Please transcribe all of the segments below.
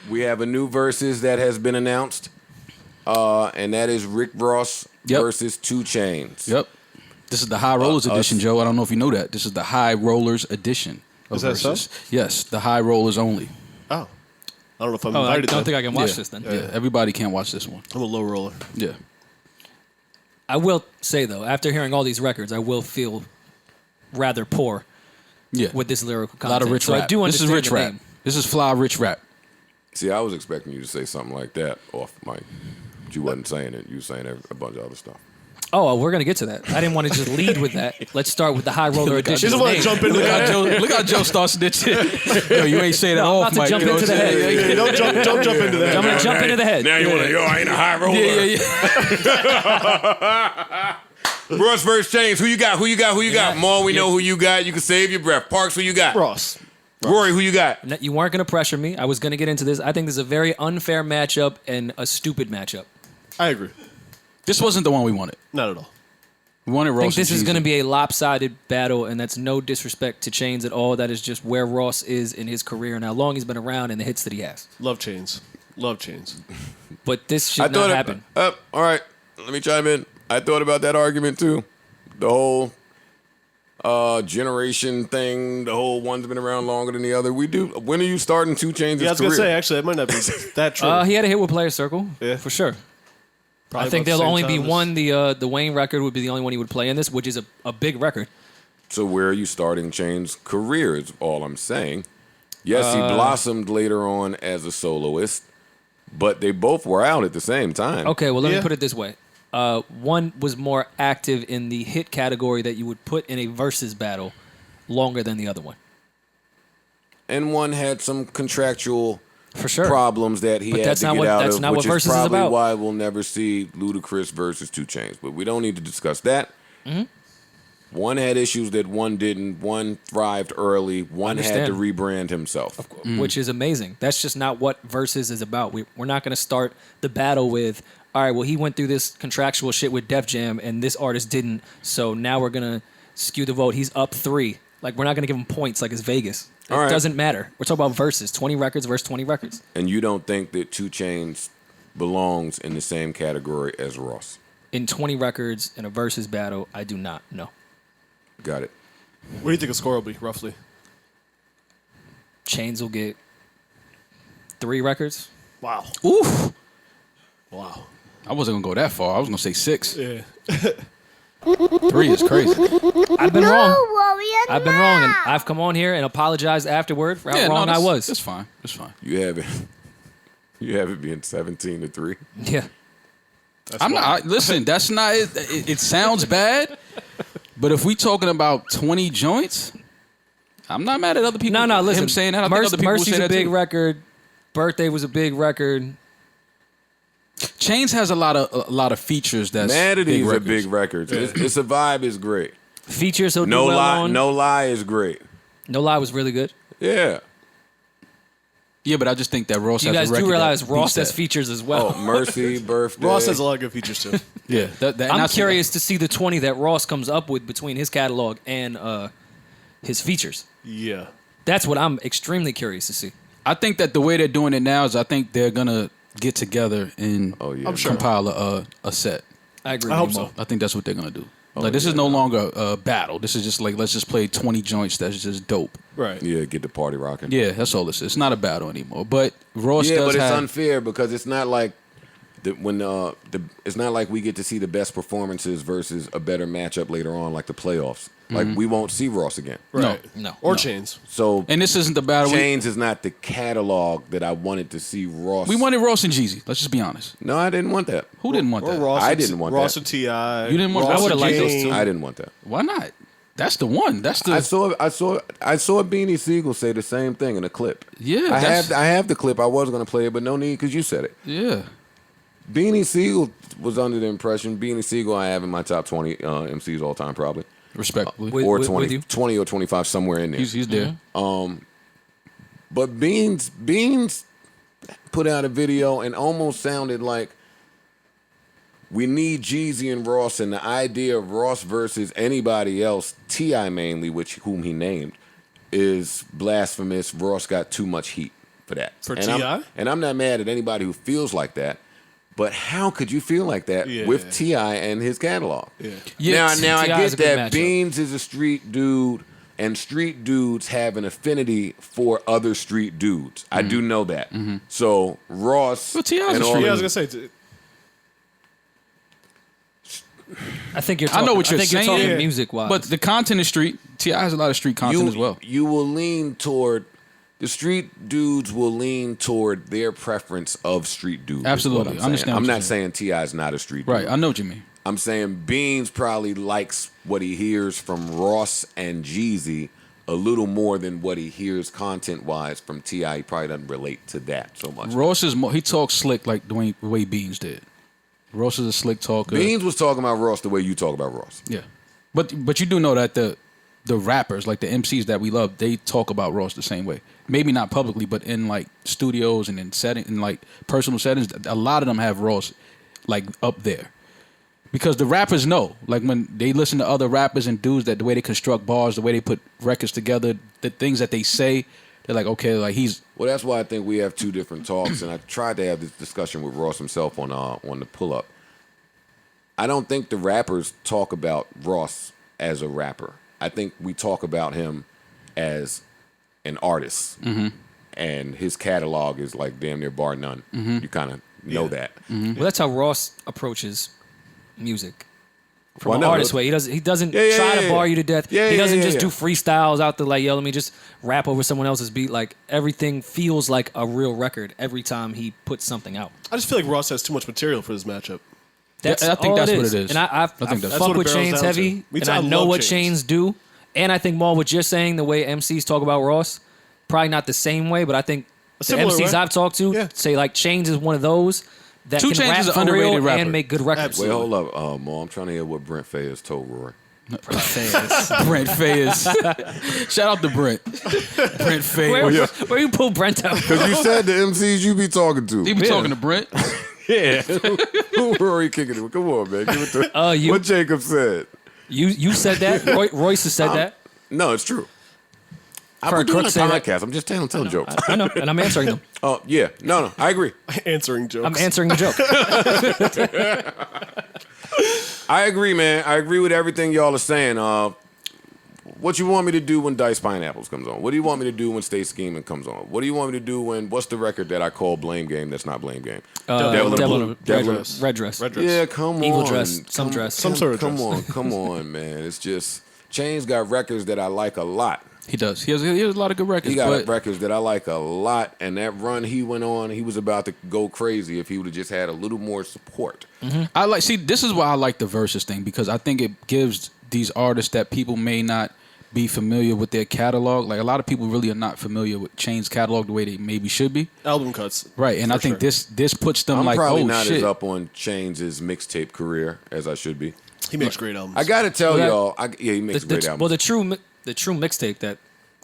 we have a new versus that has been announced, and that is Rick Ross versus 2 Chainz. Yep. This is the High Rollers edition, Joe. I don't know if you know that. This is the High Rollers edition. Is that so? Yes, the High Rollers only. Oh. I don't know if I'm invited. I don't think I can watch this then. Yeah, everybody can't watch this one. I'm a low roller. Yeah. I will say, though, after hearing all these records, I will feel rather poor with this lyrical content. A lot of rich so rap. I do This is understand rich the rap. name. This is fly rich rap. See, I was expecting you to say something like that off mic. But you wasn't saying it. You were saying a bunch of other stuff. Oh, well, we're going to get to that. I didn't want to just lead with that. Let's start with the High Roller edition. She doesn't want to jump into that. Look how Joe starts snitching. Yo, you ain't saying that off, I'm about to Mike. jump You know into what the I'm saying? head. Don't jump into that. I'm going to jump into the head. Now you want to, I ain't a high roller. Yeah. Ross versus Chainz. Who you got? Maul, we know who you got. You can save your breath. Parks, who you got? Ross. Rory, who you got? You weren't going to pressure me. I was going to get into this. I think this is a very unfair matchup and a stupid matchup. I agree. This wasn't the one we wanted. Not at all. We wanted Ross. I think this and is Jeezy. going to be a lopsided battle, and that's no disrespect to Chainz at all. That is just where Ross is in his career and how long he's been around and the hits that he has. Love Chainz. But this should not happen. All right, let me chime in. I thought about that argument too. The whole generation thing, the whole one's been around longer than the other. When are you starting 2 Chainz' career? Yeah, I was going to say, actually, it might not be that true. He had a hit with Player Circle, for sure. Probably I think about there'll the only same be time one. The Wayne record would be the only one he would play in this, which is a big record. So where are you starting Chainz' career is all I'm saying. Yes, he blossomed later on as a soloist, but they both were out at the same time. Okay, well, let me put it this way. One was more active in the hit category that you would put in a versus battle longer than the other one. And one had some contractual for sure problems that he had to get out of, not which what is versus probably about. why we'll never see Ludacris versus 2 Chainz. But we don't need to discuss that. Mm-hmm. One had issues that one didn't. One thrived early. One had to rebrand himself. Which is amazing. That's just not what versus is about. We're not going to start the battle with, all right, well, he went through this contractual shit with Def Jam and this artist didn't, so now we're going to skew the vote. He's up 3. Like, we're not going to give him points like it's Vegas. It doesn't matter. We're talking about versus, 20 records versus 20 records. And you don't think that 2 Chainz belongs in the same category as Ross? In 20 records in a versus battle, I do not, no. Got it. What do you think the score will be, roughly? Chainz will get 3 records. Wow. Oof. Wow. I wasn't going to go that far. I was going to say 6. Yeah. 3 is crazy. I've been wrong. I've been wrong, and I've come on here and apologized afterward for how wrong I was. That's fine. That's fine. You have it being 17-3. Yeah. Listen, that's not it. It sounds bad, but if we talking about 20 joints, I'm not mad at other people. No, listen. Him saying that, I think other people will Mercy's say a that big too. record. Birthday was a big record. Chainz has a lot of features. That's Madity's a big record. It's a vibe is great. Features he'll No do well lie, on. No Lie is great. No Lie was really good. Yeah. Yeah, but I just think that Ross You has guys a record do realize that Ross beats has that. features as well. Oh, Mercy, Birthday. Ross has a lot of good features, too. Yeah. I'm curious to see the 20 that Ross comes up with between his catalog and his features. Yeah. That's what I'm extremely curious to see. I think that the way they're doing it now is I think they're going to get together and compile a set. I agree. I hope so. I think that's what they're going to do. This is no longer a battle. This is just like, let's just play 20 joints that's just dope. Right. Yeah, get the party rocking. Yeah, that's all this is. It's not a battle anymore. But Ross does but it's have... unfair because it's not like it's not like we get to see the best performances versus a better matchup later on, like the playoffs. Like we won't see Ross again. Right. No. Or Chainz. So And this isn't the battle. Chainz is not the catalog that I wanted to see Ross. We wanted Ross and Jeezy. Let's just be honest. No, I didn't want that. Who didn't want Or that? Ross. I and- didn't want Ross that. and T.I. You didn't want Ross that? I would've and liked those James. I didn't want that. Why not? That's the one. That's the... I saw Beanie Siegel say the same thing in a clip. Yeah, I have the clip. I was gonna play it, but no need because you said it. Yeah. Beanie Siegel was under the impression. Beanie Siegel I have in my top 20 MCs all time probably. Respectfully. Or with 20, you. 20 or 25 somewhere in there. He's there. But Beans put out a video and almost sounded like we need Jeezy and Ross, and the idea of Ross versus anybody else, T.I. mainly, whom he named, is blasphemous. Ross got too much heat. for that. For and T.I.? I'm not mad at anybody who feels like that. But how could you feel like that with T.I. and his catalog? Yeah. Now I T.I. is get a good that matchup. Beans is a street dude, and street dudes have an affinity for other street dudes. I do know that. So Ross, Well, T.I. 's and a all street Yeah, I of- was gonna say. I think you're. I Talking, know what you're saying, You're talking yeah. music wise, But the content is street. T.I. has a lot of street content as well. You will lean toward the street dudes will lean toward their preference of street dudes. is what Absolutely. I'm I understand saying. what I'm you're not saying T.I. is not a street dude. Right. I know what you mean. I'm saying Beans probably likes what he hears from Ross and Jeezy a little more than what he hears content-wise from T.I. He probably doesn't relate to that so much. Ross is he talks slick like the way Beans did. Ross is a slick talker. Beans was talking about Ross the way you talk about Ross. Yeah. But you do know that the rappers, like the MCs that we love, they talk about Ross the same way. Maybe not publicly, but in like studios and in like personal settings, a lot of them have Ross like up there. Because the rappers know, like when they listen to other rappers and dudes, that the way they construct bars, the way they put records together, the things that they say, they're like, okay, like he's Well, that's why I think we have two different talks, and I tried to have this discussion with Ross himself on the pull-up. I don't think the rappers talk about Ross as a rapper. I think we talk about him as an artist, and his catalog is like damn near bar none. You kind of know that. well, that's how Ross approaches music. From Well, an no, artist it- way, he doesn't Yeah, try to yeah. bar you to death. Yeah, he yeah, doesn't yeah, just yeah. do freestyles out there like, yo, let me just rap over someone else's beat. Like everything feels like a real record every time he puts something out. I just feel like Ross has too much material for this matchup. That's I think all that's it what is. it is. And I think that's fuck what it with boils Chainz down to. heavy, Me and too. I I know love what Chainz. Chainz do. And I think Maul, what you're saying, the way MCs talk about Ross, probably not the same way, but I think the similar MCs way. I've talked to Yeah. say like Chainz is one of those that 2 can Chainz rap is an for underrated real rapper. and make good records. Wait, Absolutely. hold up, Mo. I'm trying to hear what Brent Fayez told Roy. Brent Fayez. Shout out to Brent. Brent Fayez. Where you pull Brent out? Because you said the MCs you be talking to. He be talking to Brent. Yeah. Who Rory kicking it with? Come on, man. Give it to You- what Jacob said. You said that. Royce has said that. No, it's true. I'm Heard doing a Crook say that. podcast. I'm just telling jokes. I know, and I'm answering them. Oh, yeah. No, I agree. Answering jokes. I'm answering the joke. I agree, man. I agree with everything y'all are saying. What you want me to do when Dice Pineapples comes on? What do you want me to do when Stay Scheming comes on? What do you want me to do when, what's the record that I call Blame Game that's not Blame Game? Devil in Devil Blue. in- Devil in- Red dress. Red dress. Yeah, come on. Evil dress, some dress. Some sort of Come dress. come on, man. It's just, Chainz got records that I like a lot. He does. He has a lot of good records. He got but records that I like a lot, and that run he went on, he was about to go crazy if he would have just had a little more support. I like. See, this is why I like the versus thing, because I think it gives these artists that people may not be familiar with their catalog. Like a lot of people really are not familiar with Chainz catalog the way they maybe should be. Album cuts. Right, and I For think sure. this puts them I'm like, probably oh not shit. as up on Chainz's mixtape career as I should be. He makes great albums. I gotta tell Well, y'all, he makes great albums. Well, the true mixtape that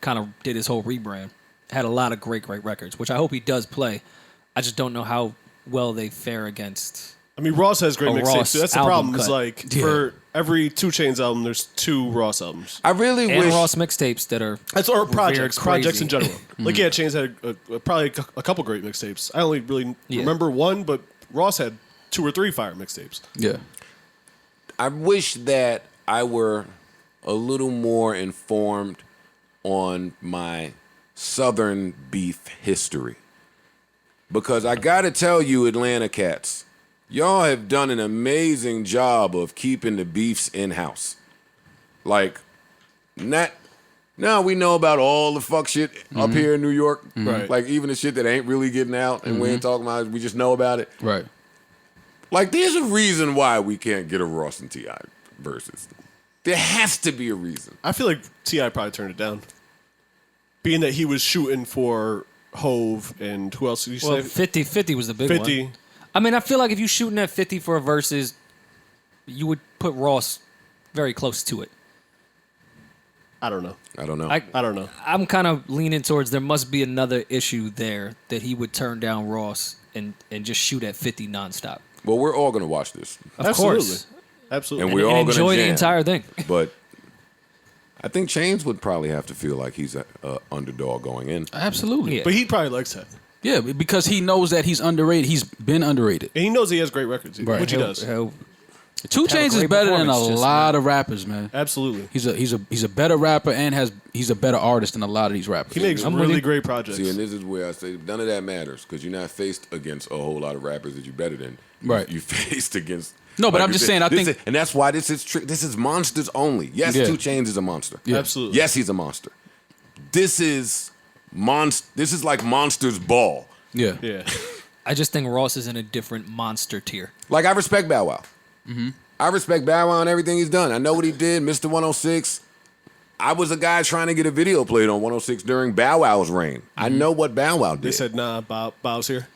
kind of did his whole rebrand had a lot of great records, which I hope he does play. I just don't know how well they fare against. I mean, Ross has great A mixtapes. Ross too. That's the album problem. Is cut. like Yeah. for every 2 Chainz album, there's 2 Ross albums. I really And wish. Ross mixtapes that are That's or revered projects. Projects crazy. in general. Like yeah, Chainz had probably a couple great mixtapes. I only really Yeah. remember one, but Ross had 2 or 3 fire mixtapes. Yeah. I wish that I were a little more informed on my Southern beef history. Because I gotta tell you, Atlanta cats, y'all have done an amazing job of keeping the beefs in-house. Like, now we know about all the fuck shit up here in New York. Right. Like, even the shit that ain't really getting out and we ain't talking about it, we just know about it. Right. Like, there's a reason why we can't get a Ross and T.I. versus. There has to be a reason. I feel like T.I. probably turned it down. Being that he was shooting for Hove and who else did you well, say? 50 was the big 50. one. I mean, I feel like if you're shooting at 50 for a versus, you would put Ross very close to it. I don't know. I don't know. I don't know. I'm kind of leaning towards there must be another issue there that he would turn down Ross and just shoot at 50 nonstop. Well, we're all going to watch this. Of Absolutely. course. Absolutely. And we're all and gonna enjoy the jam. entire thing. But I think Chainz would probably have to feel like he's a underdog going in. Absolutely. Yeah. But he probably likes that. Yeah, because he knows that he's underrated. He's been underrated. And he knows he has great records, Right. which he does. 2 Chainz is great better than a performance, just, lot of rappers, man. Absolutely. He's a better rapper and he's a better artist than a lot of these rappers. He makes I'm really really- great projects. See, and this is where I say none of that matters because you're not faced against a whole lot of rappers that you're better than. Right. You faced against. No, but like I'm you just said, saying, I this think- is- and that's why this is monsters only. Yes, Yeah. 2 Chainz is a monster. Yeah. Absolutely. Yes, he's a monster. This is This is like Monsters Ball. Yeah. Yeah. I just think Ross is in a different monster tier. Like I respect Bow Wow. Mm-hmm. I respect Bow Wow and everything he's done. I know what he did, Mr. 106. I was a guy trying to get a video played on 106 during Bow Wow's reign. I know what Bow Wow did. They said, nah, Bow's here.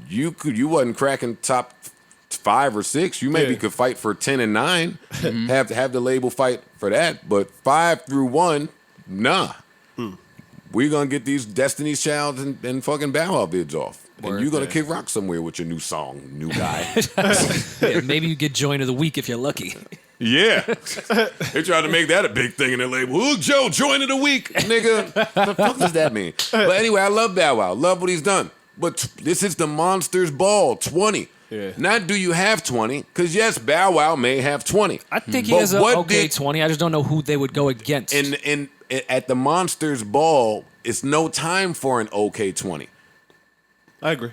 You wasn't cracking top 5 or 6. You maybe Yeah. could fight for 10 and 9. Have to have the label fight for that. But 5 through 1, nah. We're gonna get these Destiny's Child and fucking Bow Wow vids off. Word. And you're gonna Yeah. kick rock somewhere with your new song, new guy. Yeah, maybe you get joint of the week if you're lucky. Yeah. They tried to make that a big thing in their label. Ooh, Joe, join of the week, nigga. The fuck does that mean? But anyway, I love Bow Wow. Love what he's done. But this is the Monsters Ball 20. Yeah. Not do you have 20, because yes, Bow Wow may have 20. I think he But has a what okay did- 20. I just don't know who they would go against. And at the Monsters Ball, it's no time for an okay 20. I agree.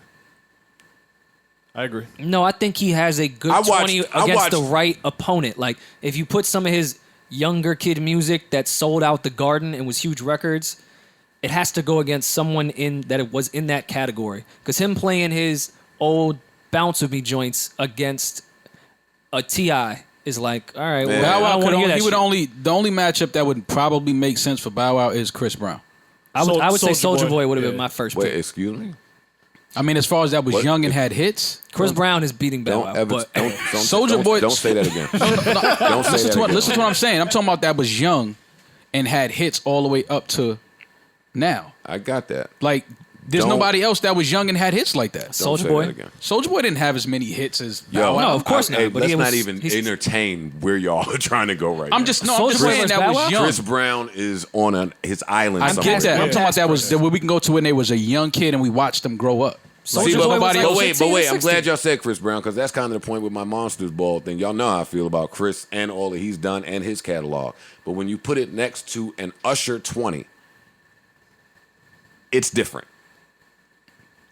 No, I think he has a good I watched- 20 I against the watched- right opponent. Like, if you put some of his younger kid music that sold out the Garden and was huge records, it has to go against someone that it was in that category. Because him playing his old Bounce With Me joints against a T.I. is like, all right, well, Yeah. Bow I Wow don't could wanna hear only, that he would shit. only the only matchup that would probably make sense for Bow Wow is Chris Brown. I would say Soulja Soldier Boy. Boy would have been Yeah. my first Wait, pick. excuse me? I mean, as far as that was What? young and had hits. Chris Brown is beating Bow Don't Wow, ever, but don't Soulja Boy- Don't say that again. Don't say Listen that to, what, again. listen to what I'm saying. I'm talking about that was young and had hits all the way up to now. I got that. Like, there's Don't- nobody else that was young and had hits like that. Don't Soulja say Boy? that again. Soulja Boy didn't have as many hits as Yo, Bow Wow. No, of course not, Hey, but let's he not was- even he's- entertain where y'all are trying to go right now. I'm just Soulja Boy saying was that Bow was Wow? young. Chris Brown is on his island I somewhere. get that. I'm talking about that was Yeah. where we can go to when they was a young kid and we watched them grow up. Soulja See, Boy but was nobody like else. But wait, 15 or I'm 16. glad y'all said Chris Brown because that's kind of the point with my Monsters Ball thing. Y'all know how I feel about Chris and all that he's done and his catalog. But when you put it next to an Usher 20, it's different.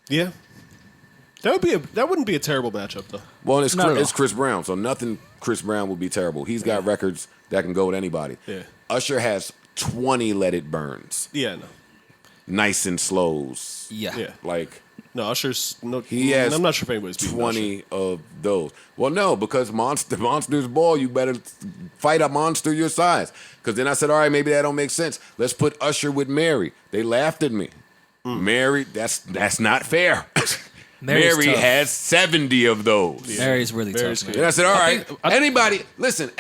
Yeah. That wouldn't be a terrible matchup though. Well, it's Not at all. it's Chris Brown, so nothing Chris Brown would be terrible. He's got records that can go with anybody. Yeah. Usher has 20 Let It Burns, Yeah, no. nice and slows. yeah. Yeah. Like No, Usher's no. he has I'm not sure if anybody's beating 20 of those. Well, no, because Monsters Ball, you better fight a monster your size. Because then I said, all right, maybe that don't make sense. Let's put Usher with Mary. They laughed at me. Mary, that's not fair. Mary's Mary tough. has 70 of those. Mary's really Mary's tough, good. And man. I said, all right,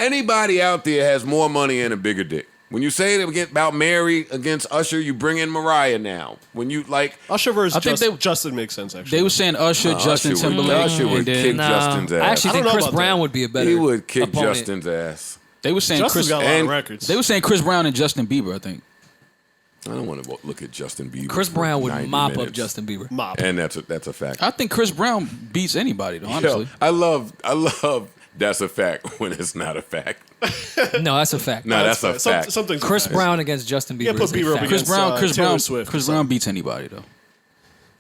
anybody out there has more money and a bigger dick. When you say it about Mary against Usher, you bring in Mariah now. When you like, Usher versus I think Justin makes sense actually. They were saying Usher, Justin Usher would- Timberlake, Usher would and then kick Justin's ass. I actually I think don't know Chris about Brown that. would be a better he would kick opponent. Justin's ass. they were saying Justin's Chris. got a lot and of records. They were saying Chris Brown and Justin Bieber. I think. I don't want to look at Justin Bieber. Chris for Brown would 90 mop up minutes. Justin Bieber. Mop. And that's a fact. I think Chris Brown beats anybody though. Honestly, Yo, I love that's a fact when it's not a fact. No, that's a fact. No, that's a fact. Something's a Chris fact. Brown against Justin Bieber. Yeah, put is a Bieber up fact. against Chris Taylor Brown, Swift Chris or Brown something. beats anybody though.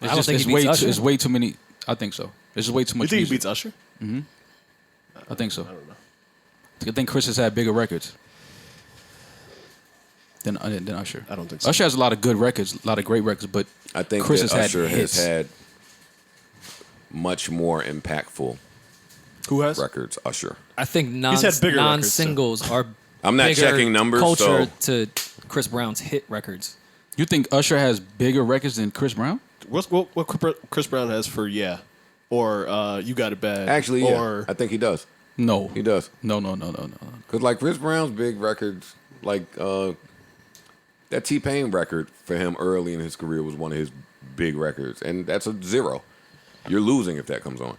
It's don't think he way beats too, Usher. it's way too many. I think so. It's just way too You much. think he music. beats Usher? I think so. I don't know. I think Chris has had bigger records than Usher. I don't think so. Usher has a lot of good records, a lot of great records, but I think Chris that has Usher had hits. has had much more impactful Who has? records. Usher. I think He's had bigger records, non-singles are I'm not bigger checking numbers, culture so to Chris Brown's hit records. You think Usher has bigger records than Chris Brown? What Chris Brown has for Yeah, or You Got It Bad? actually, yeah, or I think he does. No, He does. No. Cause like Chris Brown's big records, like that T-Pain record for him early in his career was one of his big records, and that's a 0. You're losing if that comes on.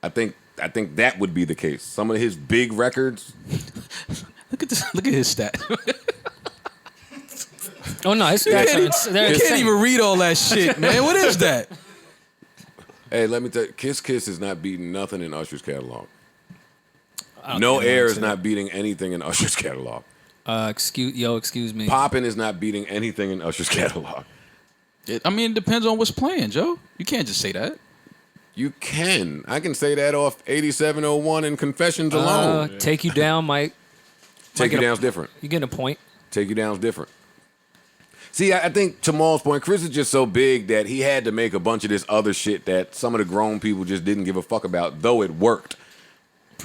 I think that would be the case. Some of his big records, Look at this. Look at his stat. Oh no, his stats are You can't even read all that shit, man. What is that? Hey, let me tell you, Kiss Kiss is not beating nothing in Usher's catalog. No Air is not beating anything in Usher's catalog. Excuse me. Poppin' is not beating anything in Usher's catalog. I mean, it depends on what's playing, Joe. You can't just say that. You can. I can say that off 8701 and Confessions alone. Take You Down, Mike. Take You Down's different. You getting a point? Take You Down's different. See, I think to Maul's point, Chris is just so big that he had to make a bunch of this other shit that some of the grown people just didn't give a fuck about, though it worked.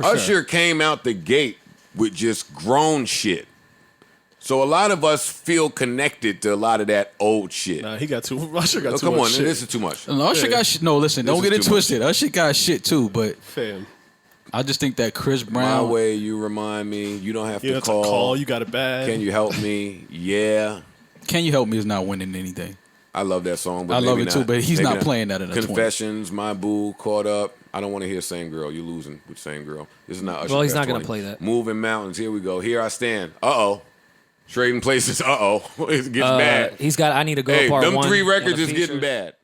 Usher came out the gate with just grown shit. So a lot of us feel connected to a lot of that old shit. Nah, Usher got too much Come on, shit. this is too much. No, Usher got shit. No, listen, don't get it twisted. Usher got shit too, but Fam. I just think that Chris My Brown. way, you remind me. You don't have You to have call. to call. You got it bad. Can you help me? Yeah. Can You Help Me is not winning anything. I love that song, but I love maybe it too, not. but he's Maybe not playing that in a 20. Confessions, My Boo, Caught Up. I don't want to hear Same Girl. You're losing with Same Girl. This is not Usher. Well, he's Best not gonna 20. play that. Moving Mountains. Here we go. Here I Stand. Uh-oh. Trading Places. Uh-oh. It gets bad. He's got I Need to Go Hey, Part them 1. 3 and records a is feature. getting bad.